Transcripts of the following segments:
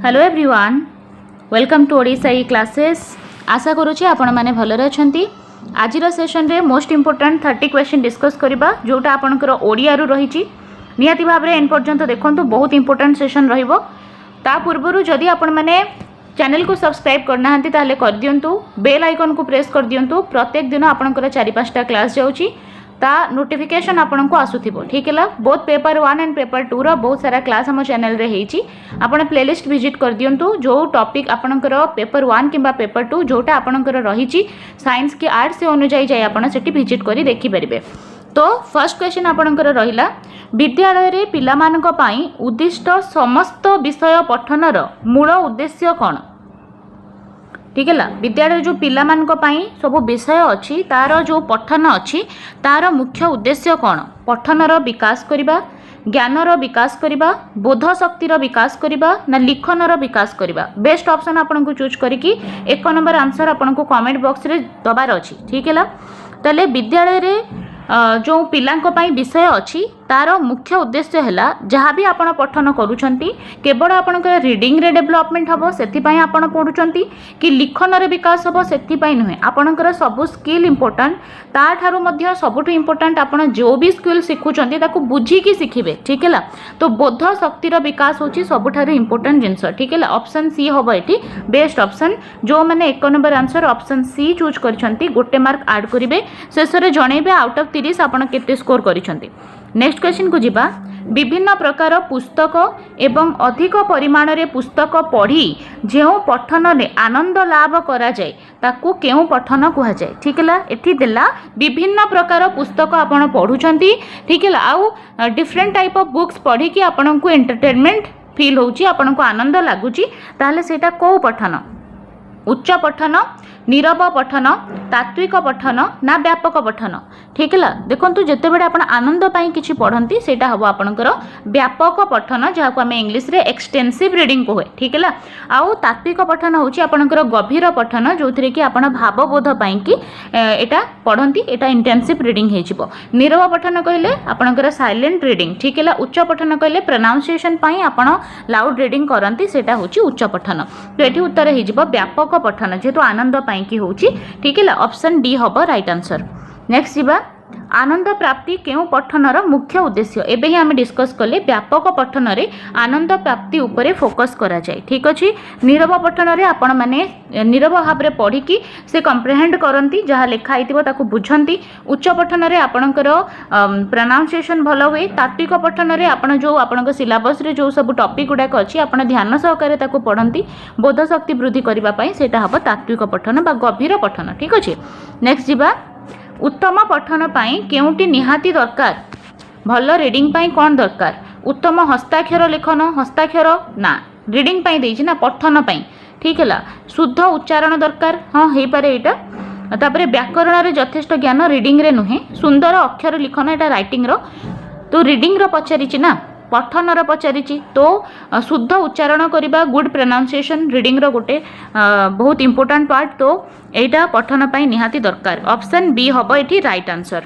Hello everyone, welcome to Odisha e classes. आशा करुँचे आपण मैंने भलरे अछंती। आज सेशन रे मोस्ट इंपोर्टेंट 30 क्वेश्चन डिस्कस करबा जोटा आपनकर ओडिया रु रही निहाती भाव एंड पर्यंत देखंतु बहुत इंपोर्टेंट सेशन रहिबो। ता पूर्वरु जदि आपण मैंने चैनल को सब्सक्राइब करना ताहले कर दियंतु, बेल आइकन को प्रेस कर दियंतु। प्रत्येक दिन आपनकर 4-5टा क्लास जाउची ता नोटिफिकेशन आपन को आसुथिबो। ठीक है, बोथ पेपर 1 एंड पेपर 2 रो बहुत सारा क्लास हम चैनल रे हेची। आपण प्लेलिस्ट विजिट कर दियंतु। जो टॉपिक आपनकर पेपर 1 किंबा पेपर 2 जोटा आपनकर रहीची साइंस के आर्ट्स से अनुसार जाय आपण सेठी विजिट करी देखि परिबे। तो फर्स्ट क्वेश्चन आपनकर रहिला, विद्यालय रे पिलामानक पई उद्दिष्ट समस्त विषय पठनर मूल उद्देश्य कोन? ठीक है, विद्यालय जो पिला मान सब विषय अच्छी तार जो पठन अच्छी तार मुख्य उद्देश्य कौन? पठनर विकास करवा, ज्ञानर विकास करवा, बोध शक्तिर विकास करवा ना लिखनर विकास करवा। बेस्ट ऑप्शन आपन को चूज करके 1 नंबर आंसर आपन को कमेंट बॉक्स रे दबार अच्छी। ठीक है, ताले विद्यालय रे जो पिलांको पाई विषय अच्छी तार मुख्य उद्देश्य है जहाँ भी आपण पठन करूछंती केवल आपणकर रीडिंग रे डेवलपमेंट हम से आपण पढ़ुंट कि लिखन रे विकास हम से नुहे। आपणकर सबू स्किल इम्पोर्टाट ताठारू मध्य सबुठ इम्पोर्टाट आपण जो भी स्किल शिखुंट ताकू बुझिकी शिखिबे। ठीक है, तो बोध शक्तिर विकास होची सबुठारू इम्पोर्टाट जिनस। ठीक है, ऑप्शन सी हम ये बेस्ट ऑप्शन। जो मैंने 1 number answer option C choose करछंती गोटे मार्क ऐड करेंगे। शेष में जनइबे आउट ऑफ 30 आपण केते स्कोर करिसंती। नेक्स्ट क्वेश्चन को जिबा, विभिन्न प्रकार पुस्तक एवं अधिक परिमाण रे पुस्तक पढ़ी जो पठन रे आनंद लाभ करा जाए ताकू केउ पठन कहा जाए? ठीक है, एठी देला विभिन्न प्रकार पुस्तक आपण पढ़ुचंती। ठीक है, आउ डिफरेंट टाइप ऑफ बुक्स पढ़ी कि आपण को एंटरटेनमेंट फील होची, आपण को आनंद लागुची, ताहले सेटा को पठन? उच्च पठन, नीरव पठन, तात्विक पठन ना व्यापक पठन? ठीक है, देखो जिते बड़े आप आनंद पाई किसी पढ़ती से हम आपंकर व्यापक पठन जहाँ को आम इंग्लीश रे एक्सटेंसिव रीडिंग कहे। ठीक है, आउ तात्विक पठन हूँ आपंकर गभीर पठन जो थी कि आप भावबोध पाई कि एटा पढ़ती एटा इंटेंसिव रीडिंग हो। नीरव पठन कहले आपंकर साइलेंट रीडिंग। ठीक है, उच्च पठन कहले प्रोनाउंसिएशन पाई आपण लाउड रीडिंग करती से उच्च पठन। तो ये उत्तर हो व्यापक पठन जेहेतु आनंद पाई कि होची। ठीक है, ऑप्शन डी हम राइट आंसर। नेक्स्ट जीवा, आनंद प्राप्ति केउ पठनर मुख्य उद्देश्य? एबे ही आमे डिस्कस कले व्यापक पठन रे आनंद प्राप्ति उपरे फोकस करा जाए। ठीक अछि, नीरव पठन रे आपण माने नीरव भाव रे पढ़ी कि से कंप्रिहेंड करंती जहाँ लिखा हितिबो ताकू बुझंती। उच्च पठन रे आपणकर प्रोनाउंसिएशन भलो हुए। तात्विक पठन रे आपण जो आपणक सिलेबस रे जो सब टॉपिक गुडाक अछि आपण ध्यान सहकारे ताकू पढ़ंती। बोध शक्ति वृद्धि करिबा पई सेटा हबो तात्विक पठन बा गभीर पठन। ठीक अछि, नेक्स्ट जीवा, उत्तम पठन पाई केउटी निहाती दरकार? भल रीडिंग पाई कौन दरकार? उत्तम हस्ताक्षर लेखन, हस्ताक्षर ना रीडिंग पाई देछि ना पठन पाई। ठीक है, शुद्ध उच्चारण दरकार, हाँ हो पारे एटा। तापरे व्याकरण रे यथेष्ट ज्ञान रीडिंग रे नुहे। सुंदर अक्षर लिखन एटा राइटिंग रो, तो रीडिंग रो पचारिछि ना पठनर पचारिछि। तो शुद्ध उच्चारण करबा, गुड प्रोनाउंसिएशन रीडिंग रो गोटे बहुत इंपोर्टेंट पार्ट। तो एटा पठन पाई निहाती दरकार। ऑप्शन बी हबो एठी राइट आंसर।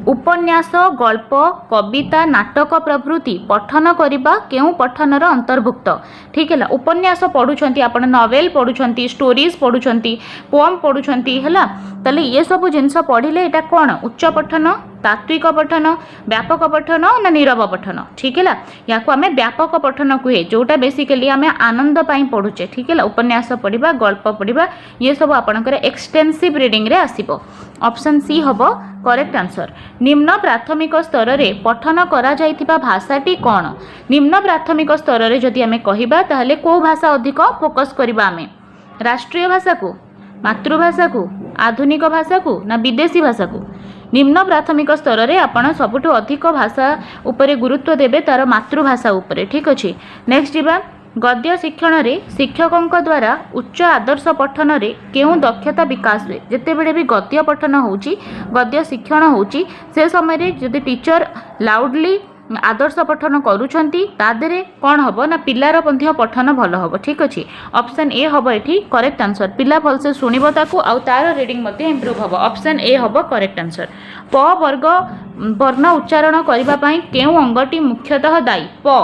उपन्यास, गल्प, कविता, नाटक प्रभृति पठन करिबा केउ पठनर अंतर्भुक्त? ठीक है, उपन्यास पढ़ुछंती आपण, नोवेल पढ़ुछंती, स्टोरीज पढ़ुछंती, पोएम पढ़ुछंती हैला, तले ये सब जिनस पढ़िले एटा कोन? उच्च पठन, तात्विक पठन, व्यापक पठन ना नीरव पठन? ठीक है, या को आमे व्यापक पठन कहे जोटा बेसिकली आमे आनंद पाई पढ़ुचे। ठीक है, उपन्यास पढ़िबा, गल्प पढ़िबा ये सब आपनकर एक्सटेंसिव रीडिंग रे आसीबो। ऑप्शन सी हबो करेक्ट आंसर। निम्न प्राथमिक स्तर रे पठन करा जाइथिबा भाषाटी कोन? निम्न प्राथमिक स्तर रे जदि आमे कहिबा ताहले को भाषा अधिक फोकस करिबा आमे? राष्ट्रीय भाषा को, मातृभाषा को, आधुनिक भाषा को ना विदेशी भाषा को? निम्न प्राथमिक स्तर रे आपण सबुठु अधिक भाषा उपरे गुरुत्व देबे तार मातृभाषा उपरे। ठीक अछि, नेक्स्ट जीवा, गद्य शिक्षण रे शिक्षकों द्वारा उच्च आदर्श पठन रे केउ दक्षता विकास हुए? जेते बेले भी गद्य पठन होउची, गद्य शिक्षण होउची से समय रे जदि टीचर लाउडली आदर्श पठन करूछंती तादेरे कौन हम ना पिलार पठन भल हम। ठीक अच्छे, ऑप्शन ए हम ये करेक्ट आंसर। पिला भलसे शुणव ताकू आउ तार रीडिंग इम्प्रूव हम। ऑप्शन ए हम करेक्ट आंसर। प वर्ग वर्ण उच्चारण करने केउ अंगटी मुख्यतः दायी? प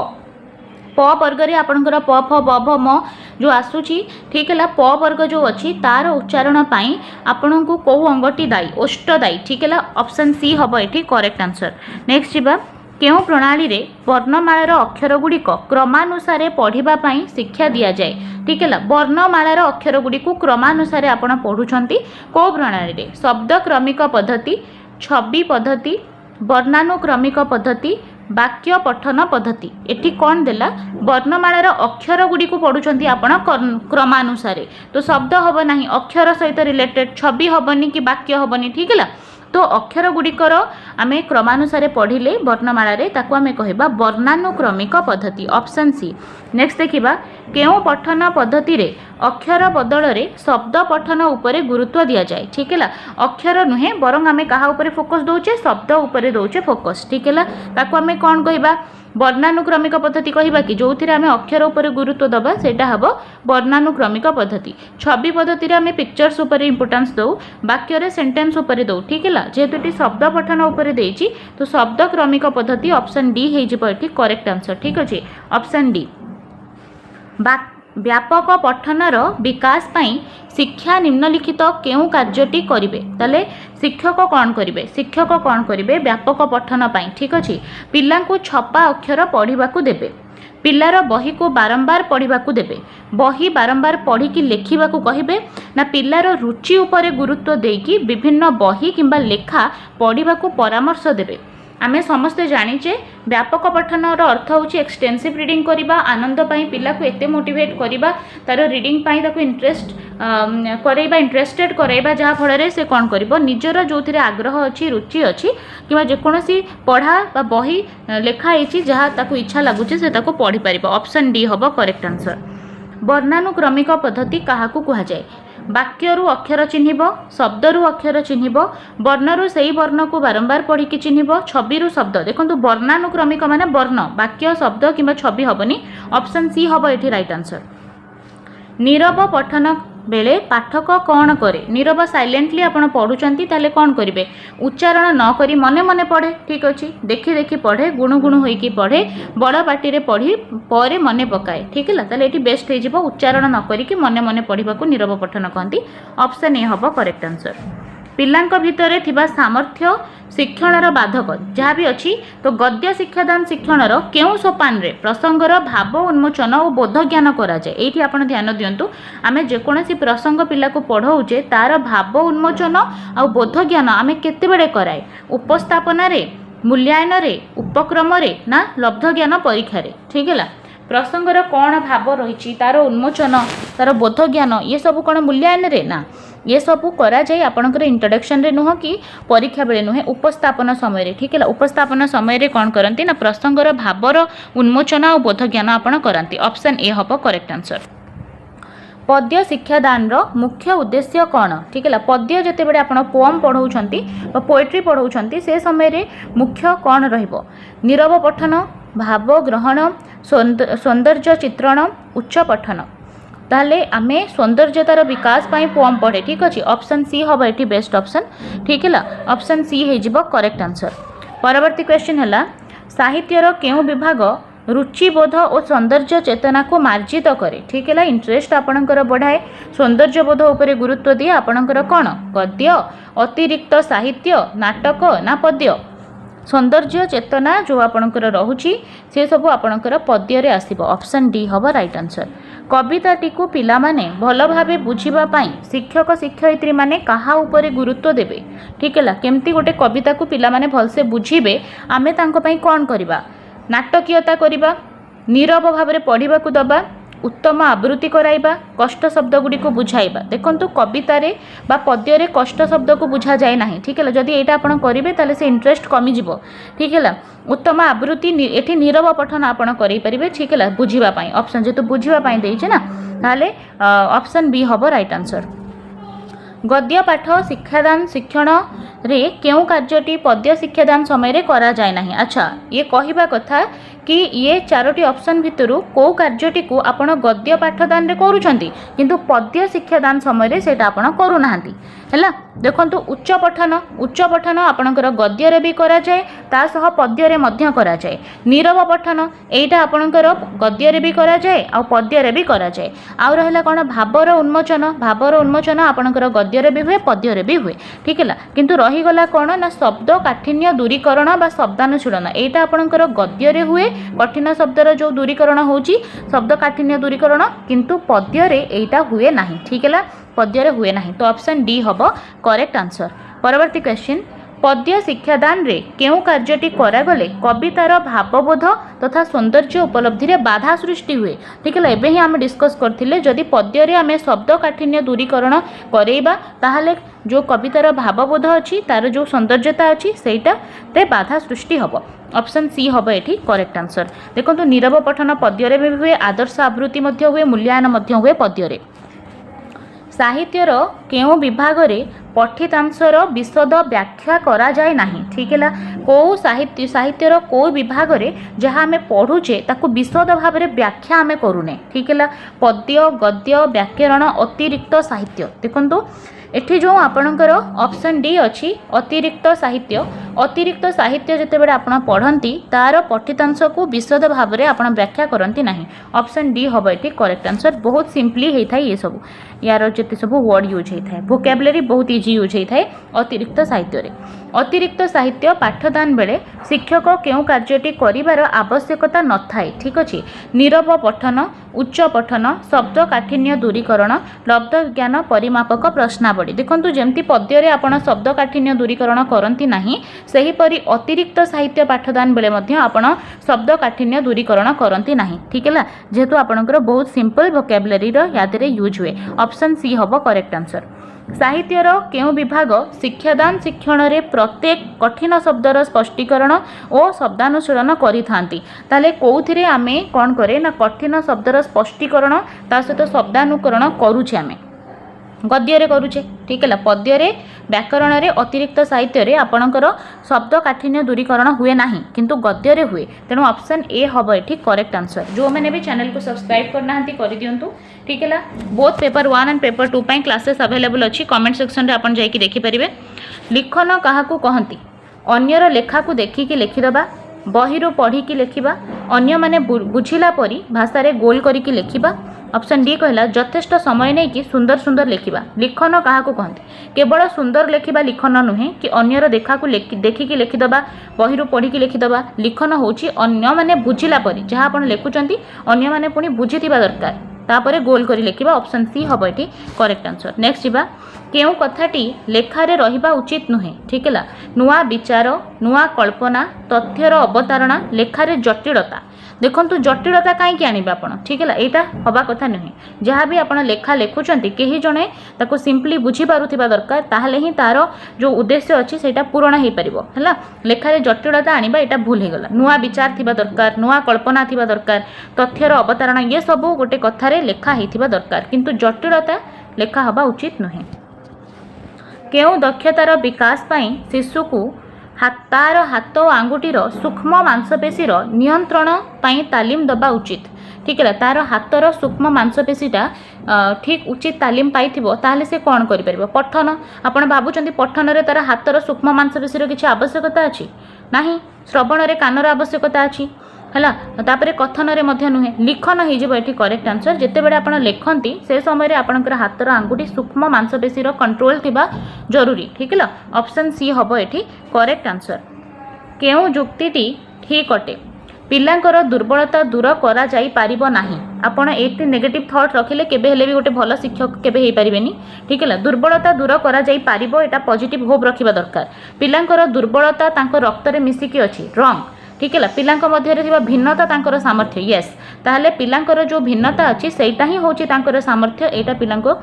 प वर्ग रे आपणकर प फ ब भ म जो आसूची ठीक है प वर्ग जो अच्छी तार उच्चारण पाई आपण को कौ अंगटी दायी ओष्ठ दायी ठीक है ऑप्शन सी हम ये करेक्ट आंसर। नेक्स्ट जीवा केउ प्रणाली रे वर्णमालार अक्षर गुड़िक क्रमानुसार पढ़ाई शिक्षा दि जाए ठीक है वर्णमालार अक्षर गुड़िक क्रमानुसार आपण पढ़ुंट कौ प्रणाली रे शब्द क्रमिक पद्धति छवि पद्धति वर्णानुक्रमिक पद्धति वाक्य पठन पद्धति एटी कौन देला वर्णमालार अक्षर गुड़ी को पढ़ुंट आपण क्रमानुसार तो शब्द हम ना अक्षर सहित रिलेटेड छवि हेनी कि वाक्य हेनी ठीक है तो अक्षर गुड़िकर आम क्रमानुसार पढ़िले वर्णमाला ताकू आम कहवा वर्णानुक्रमिक पद्धति ऑप्शन सी। नेक्स्ट देखिबा केउ पठन पद्धति रे अक्षर बदल रे शब्द पठन उपरे गुरुत्व दिया जाए ठीक है अक्षर नुहे बरंग आम क्या फोकस दौचे शब्द उपरे दौचे फोकस ठीक है ताकू आम कौन कहवा वर्णानुक्रमिक पद्धति कहवा कि जो थी आम अक्षर उपर गुरुत्व दबा सेटा हम वर्णानुक्रमिक पद्धति छवि पद्धति आम पिक्चर्स उपर इंपोर्टेंस दौ वाक्य सेंटेंस उपर दौ ठीक है जेहेतु ये शब्द पठन उपर देछि तो शब्द क्रमिक पद्धति ऑप्शन डी हो करेक्ट आंसर ठीक अच्छे ऑप्शन डी। व्यापक पठनर विकास पाई शिक्षा निम्नलिखित केउ कार्यटी करिवे ताले शिक्षक कौन करिवे शिक्षक कौन करिवे व्यापक पठन पाई ठीक अच्छे पिला को छपा अक्षर पढ़ा देबे पिलार बही को बारंबार पढ़ा देबे बही बारंबार पढ़ी की लेखिबा को कहिबे ना पिलार रुचि उपरे गुरुत्व देकी विभिन्न बही किंबा लेखा पढ़ा को परामर्श देबे आमे समस्ते जानिचे व्यापक पठनर अर्थ होची एक्सटेंसिव रीडिंग करिबा आनंद पाई पिला को एते मोटिवेट करिबा तार रीडिंग पाई ताको इंटरेस्ट करैबा इंटरेस्टेड करैबा जहा फल रे से कोन करिबो निजर जोथिरे आग्रह अछि रुचि अछि किबा जे कोनोसी पढ़ा बा बही लेखा हेछि जहा ताको इच्छा लागुचे से ताको पढ़ी परिबो ऑप्शन डी हबो करेक्ट आंसर। वर्णानुक्रमिक पद्धति काहाकू कुहा जाए वाक्यरू अक्षर चिन्हिब शब्दरू अक्षर चिन्हिब वर्णरू से वर्ण को बारंबार पढ़ी चिन्हिब छविरू शब्द देखो वर्णानुक्रमिक माने वर्ण वाक्य शब्द किंबा छवि हेनी ऑप्शन सी हम ये राइट आंसर। नीरव पठन बेले पाठक कौन करे नीरव साइलेंटली आपण पढ़ुचंती ताले कौन करिवे उच्चारण न करी मने मने पढ़े ठीक अच्छे देखी देखी पढ़े गुणु गुणु होइकी पढ़े बड़ पार्टी रे पढ़ी परे मने पकाए ठीक है ताले एटी बेस्ट हे जिवो उच्चारण न करी मने मने पढ़ा को नीरव पठन कहती ऑप्शन ए हम करेक्ट आंसर। पिलांक भितरे थिबा सामर्थ्य शिक्षणर बाधक जहाँ भी अच्छी तो गद्य शिक्षादान शिक्षणर केउ सोपान रे प्रसंगर भाव उन्मोचन और बोध ज्ञान कराए ये आपड़ ध्यान दिंतु आम जेकोसी प्रसंग पिला को पढ़ाऊे तार भाव उन्मोचन और बोध ज्ञान आम केते कराए उपस्थापन मूल्यांकन रे उपक्रम रे ना लब्ध ज्ञान परीक्षा रे ठीक है प्रसंगर कौन भाव रही तार उन्मोचन तार बोध ज्ञान ये सब कौन मूल्यांकन रे ना ये सब करा जाए आपणकर इंट्रोडक्शन रे नुह कि परीक्षा बेले नुहे उपस्थापन समय ठीक है उपस्थापन समय कौन करती ना प्रसंगर भावर उन्मोचन और बोध ज्ञान आपड़ करती ऑप्शन ए हम करेक्ट आंसर। पद्य शिक्षादान मुख्य उद्देश्य कौन ठीक है पद्य जिते बड़े आप पोएम पढ़ाऊँच पोएट्री पढ़ाऊँच से समय मुख्य कौन रहिबो नीरव पठन भाव ग्रहण सौंदर्य चित्रण उच्च पठन ताले आमे सौंदर्यतार विकास पाई पोएम पढ़े ठीक अच्छे ऑप्शन सी हम ये बेस्ट ऑप्शन ठीक है ऑप्शन सी हो करेक्ट आंसर। परवर्ती क्वेश्चन है साहित्यर केउ विभाग रुचिबोध और सौंदर्य चेतना को मार्जित करे ठीक है इंटरेस्ट आपणकर बढ़ाए सौंदर्य बोध उपरे गुरुत्व दिए आपणकर कौन गद्य अतिरिक्त साहित्य नाटक ना पद्य सौंदर्य चेतना जो आपणकर रहुची से सब आपणकर पद्य रे आसीबो ऑप्शन डी हम राइट आंसर। कविताटी को पिला माने भल भावे बुझिबा पाई शिक्षक शिक्षयित्री माने कहा उपरे गुरुत्व देबे ठीक है केमती गोटे कविता को पिला माने भलसे बुझिबे आमे तांको पई कोन करिबा नाटकीयता करिबा नीरव भावे पढ़ा को दबा उत्तम आवृत्ति कराइबा कष्ट शब्द गुड़ी को बुझाइबा देखंतु कवितारे बा पद्यरे कष्ट शब्द को बुझा जाए ना ठीक है जदि एटा आपण करिवे ताले से इंटरेस्ट कमी जिवो ठीक है उत्तम आवृत्ति एठी नीरव पठन आपण करि परिबे ठीक है बुझिबा पाई ऑप्शन जेतु बुझिबा पाई देइछे ना ताले ऑप्शन बी हबो राइट आंसर। गद्य पाठ शिक्षादान शिक्षण रे केउ कार्यटी पद्य शिक्षादान समय रे करा जाए नहीं अच्छा ये कहिबा कथा कि ये चारोटी ऑप्शन भितरु को कार्यटी को आपण गद्य पाठदान रे करूछंती किंतु पद्य शिक्षादान समय रे सेटा आपण करू नाहंती हैला। देखंतु उच्च पठन आपणकर गद्य रे भी करा जाए ता सह पद्य रे मध्य करा जाए। नीरव पठन एटा आपणकर गद्य रे भी करा जाए आ पद्य रे भी करा जाए। आ रहला कोन भावर उन्मोचन आपणकर गद्य रे भी हुए पद्य रे भी हुए ठीक है। किंतु रही गला कोन ना शब्द काठिन्य दूरीकरण बा शब्दानुशीलन एटा आपणकर गद्य रे हुए कठिन शब्दर जो दूरीकरण होची शब्द काठिन्य दूरीकरण किंतु पद्य रे एटा हुए नाही ठीक है। पद्य रे हुए नाही तो ऑप्शन डी हबो करेक्ट आंसर। परवर्ती क्वेश्चन पद्य शिक्षादान रे केउ कार्यटी करागले कवितार भावबोध तथा सौंदर्य उपलब्धि रे बाधा सृष्टि हुए ठीक है। एबे ही हम डिस्कस करथिले जदि पद्य रे आमे शब्द काठिन्य दूरीकरण करेबा ताहाले जो कवितार भावबोध अछि तार जो सौंदर्यता अछि सेटा ते बाधा सृष्टि हबो। ऑप्शन सी हबो एठी करेक्ट आंसर। देखंतु नीरव पठन पद्य रे भी हुए आदर्श आवृत्ति मध्य हुए मूल्यांकन मध्य हुए पद्य रे। साहित्यर केउ विभाग रे पठितांशर विशद व्याख्या करा जाए नाही ठीक है। को साहित्यर को विभाग रे जहाँ आमे पढ़ुचे ताकू विशद भाव रे व्याख्या आमे करूने ठीक है। पद्य गद्य व्याकरण अतिरिक्त साहित्य देखंतु एठी जो आपणकर ऑप्शन डी अछि अतिरिक्त साहित्य जेतेबेले आपण पढ़ंती तार पठितांश को विशद भाव रे आपण व्याख्या करंती नाही। ऑप्शन डी हबो एठी करेक्ट आंसर। बहुत सिंपली हेइ थाई ये सब यार जेते सब वर्ड यूज हेइ थाए वोकैबुलरी बहुत इजी यूज हेइ थाए अतिरिक्त साहित्य रे। अतिरिक्त साहित्य पाठदान बेले शिक्षक केउ कार्यटी करिवार आवश्यकता न थाए ठीक अछि। नीरव पठन उच्च पठन शब्द काठिन्य दूरीकरण लब्ध ज्ञान परिमापक प्रश्नावली देखंतु जेमती पद्य रे आपण शब्द काठिन्य दूरीकरण करंती नाही सही परी अतिरिक्त साहित्य पाठदान बेले मध्य आपण शब्द काठिन्य दूरीकरण करंती नाही ठीक है। जेहेतु आपणकर बहुत सिंपल वोकैबुलरी रो याद रे यूज हुए। ऑप्शन सी हबो करेक्ट आंसर। साहित्यर केउ विभाग शिक्षादान शिक्षण रे प्रत्येक कठिन शब्दर स्पष्टीकरण और शब्दानुशीलन करिथांती ताले कोउथिरे आमे कोन करे ना कठिन शब्दर स्पष्टीकरण ता सहित शब्दानुकरण करूछे आमे गद्य रे करूछे ठीक है। पद्य रे व्याकरण रे अतिरिक्त साहित्य रे आपणकर शब्द काठिन्य दूरीकरण हुए नाही किंतु गद्य रे हुए तेणु ऑप्शन ए हबो एठी करेक्ट आंसर। जो मैंने भी चैनल को सब्सक्राइब करना हंती करि दियंतु ठीक है। बोथ पेपर 1 एंड पेपर 2 पई क्लासेस अवेलेबल अछि कमेंट सेक्शन रे आपण जाई कि देखि परिबे। लिखन काहाकू कहंती अन्यर लेखा को देखि कि लिखि दबा बहिरु पढ़ी कि लेखिबा अन्य माने बुझिला परी भाषा रे गोल करी कि लेखिबा। ऑप्शन डी कहला यथेष्ट समय नहीं कि सुंदर सुंदर लेखिबा। लिखन काहाकू कहंती केवल सुंदर लेखिबा लिखन नुहे कि अन्यर देखा को देखि कि लिखिदबा बहिरु पढ़ी कि लिखिदबा। लिखन होची अन्य माने बुझिला परी जहाँ आपण लेखुचंती अन्य माने पुनी बुझिथिबा दरकार तापरे गोल करी लेखिबा। ऑप्शन सी हबो एठी करेक्ट आंसर। नेक्स्ट जिबा केउ कथाटी लेखारे रहिबा उचित नुहे ठीक है। नुआ विचार नुआ कल्पना तथ्यर अवतारणा लेखारे जटिलता देखंतु जटिलता कहीं आनिबा आपण ठीक है। एटा हबा कथा नुहे जहाँ भी आपण लेखा लेखुचंती केही जणे ताको सिंपली बुझी पारुथिबा दरकार ताहले ही तार जो उद्देश्य अछि सेटा पूर्ण हेई परिबो हैला। लेखारे जटिलता आनिबा एटा भूल हे गला। नुआ विचार थिबा दरकार नुआ कल्पना थिबा दरकार तथ्यर अवतारणा ये सब गोटे कथारे लेखा हेइथिबा दरकार किंतु जटिलता लेखा हबा उचित नुहे। केउ दक्षतार विकास पई शिशु को तार हाथ और आंगुठीर सूक्ष्म मांसपेशीर नियंत्रण पाई तालीम दबा उचित ठीक है। तार हाथर सूक्ष्म मांसपेशीटा ठीक उचित तालीम पाई ताहले से कौन कर पठन आपण भावुं पठन रे तार हाथर सूक्ष्म मांसपेशीर किसी आवश्यकता अच्छी नाही श्रवण रे कानर आवश्यकता अच्छी है तापर कथन रे मध्य नुहे लिखन हो करेक्ट आंसर। जितेबाला आप लिखती से समय आपंकर हाथर आंगुठी सूक्ष्म मांसपेशीर कंट्रोल थिबा जरूरी ठीक है। ऑप्शन सी हबो एठी करेक्ट आंसर। केउ जुक्तिटी ठीक अटे पिलांकर दुर्बलता दूर करा जाई पारिबो नाही आपण एटी नेगेटिव थॉट रखिले केबे हेले भी गोटे भल शिक्षक केबे हेई पारिबेनी ठीक है। दुर्बलता दूर करा जाई पारिबो एटा पॉजिटिव होप रखिबा दरकार। पिलांकर दुर्बलता तांको रक्त रे मिसिकी अछि रॉन्ग ठीक है। पिलांक मध्य रे भिन्नता तांकर सामर्थ्य यस ताहले पिलांकर जो भिन्नता अच्छी सेटा ही होची तांकर सामर्थ्य एटा पिलांको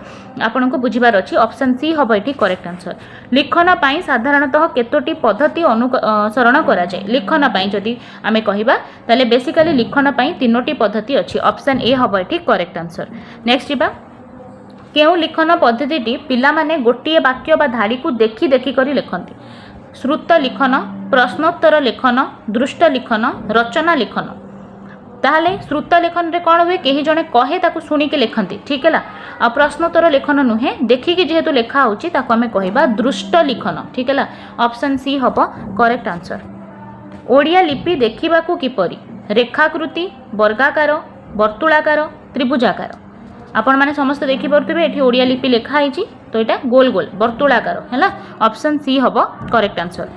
आपनको बुझिबार अछि। ऑप्शन सी हबो एठी करेक्ट आंसर। लिखन पई साधारणतः केतोटी पद्धति अनुसरण करा जाय लिखन पई जदि आमे कहिबा ताले बेसिकली लिखन पई तीनोटी पद्धति अछि। ऑप्शन ए हबो एठी करेक्ट आंसर। नेक्स्ट जिबा केउ लिखन पद्धतिटी पिला माने गोटिए वाक्य बा धाड़ी को देखि देखि करी लिखंती श्रुत लिखन प्रश्नोत्तर लिखन दृष्ट लिखन रचना लिखन ताहले श्रुत लेखन रे कौन हुए कहीं जड़े कहे ताकू शुणिकी लिखती ठीक है आ प्रश्नोत्तर लेखन नुहे देखिकी जेहेतु लिखा होची ताकू आमे कहबा दृष्ट लिखन ठीक है ऑप्शन सी हम करेक्ट आंसर। ओडिया लिपि देखिबाकू किपरि रेखाकृति वर्गाकार वर्तुलाकार त्रिभुजाकार आपण माने समस्त देखि परथिबे एठी ओडिया लिपि लिखा आइची तो एटा गोल गोल वर्तुलाकार हैला ऑप्शन सी हबो करेक्ट आंसर।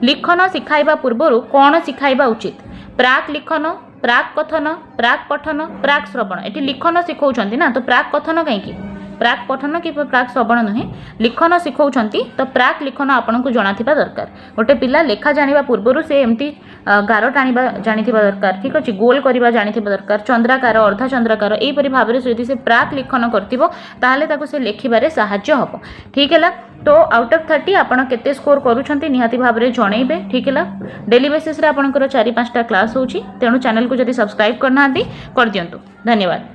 लिखन सिखाइबा पूर्वरु कोन सिखाइबा उचित प्राक लिखन प्राक कथन प्राक पठन प्राक श्रवण एठी लिखन सिखौछंती ना तो प्राक कथन काईकी प्राक पठन कि प्राक श्रवण नुहे लिखन सिखौछंती तो प्राक लिखन आपनको जणाथिबा दरकार गोटे पिला लेखा जानिबा पूर्वरु से एमती गार टाणिबा जानिथिबा दरकार ठीक अछि गोल करिबा जानिथिबा दरकार चंद्राकार अर्धा चंद्राकार एई परि भाबरे यदि से प्राक लिखन करथिबो ताहाले ताको से लेखिबारे सहाय्य हबो ठीक है तो आउट ऑफ 30 आपण केते स्कोर करूछंती निहाती भाबरे जणैबे ठीक है डेली बेसिस रे आपनकर 4-5टा क्लास होउची तेणु चैनल को जदि सब्सक्राइब करनाहांती कर दियंतु धन्यवाद।